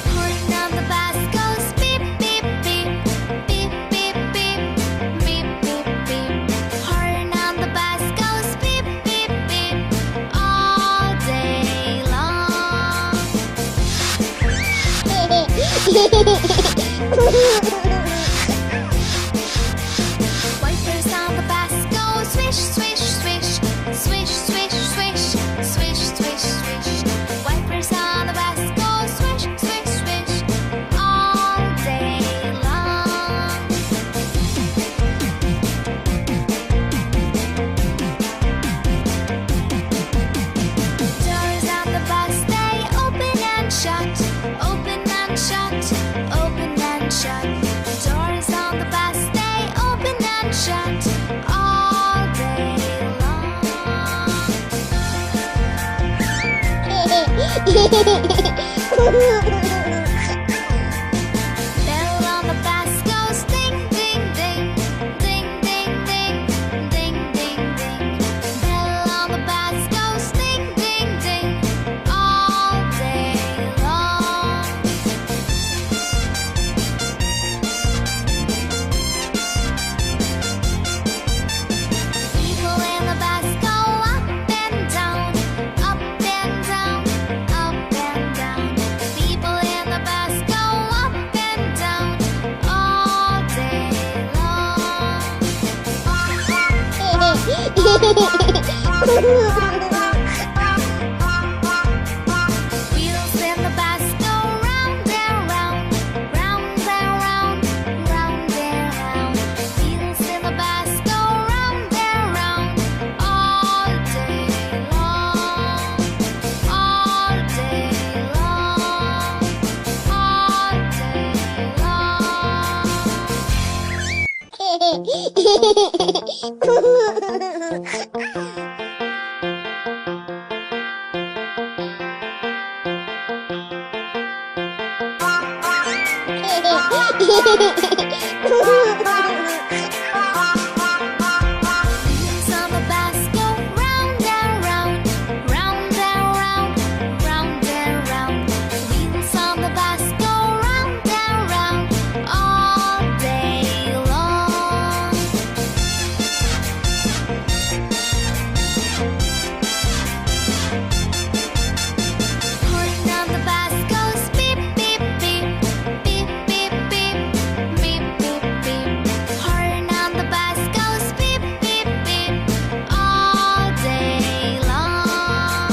Horn on the bus goes beep beep beep, beep beep beep, beep beep beep. Horn on the bus goes beep beep beep all day long. Wipers on the bus go swish swish swish, swish swish swish, swish swish swish. Wipers on the bus go swish swish swish all day long. Doors on the bus they open and shut, open and shut, open and shut. Doors on the bus they open and shut all day long. Bell on the bus goes ding ding ding, ding ding ding, ding ding ding. Bell on the bus goes ding ding ding all day long. People in the bus go up and down, up and down, up and down. People in the bus go up and down all day long. Wheels in the bus go round and round, round and round, round and round. Wheels in the bus go round and round all day long, all day long, all Wheels on the bus go round and round, round and round, round and round. Wheels on the bus go round and round all day long. Horn on the bus goes beep beep beep, beep beep beep, beep beep beep. Horn on the bus goes beep beep beep all day long.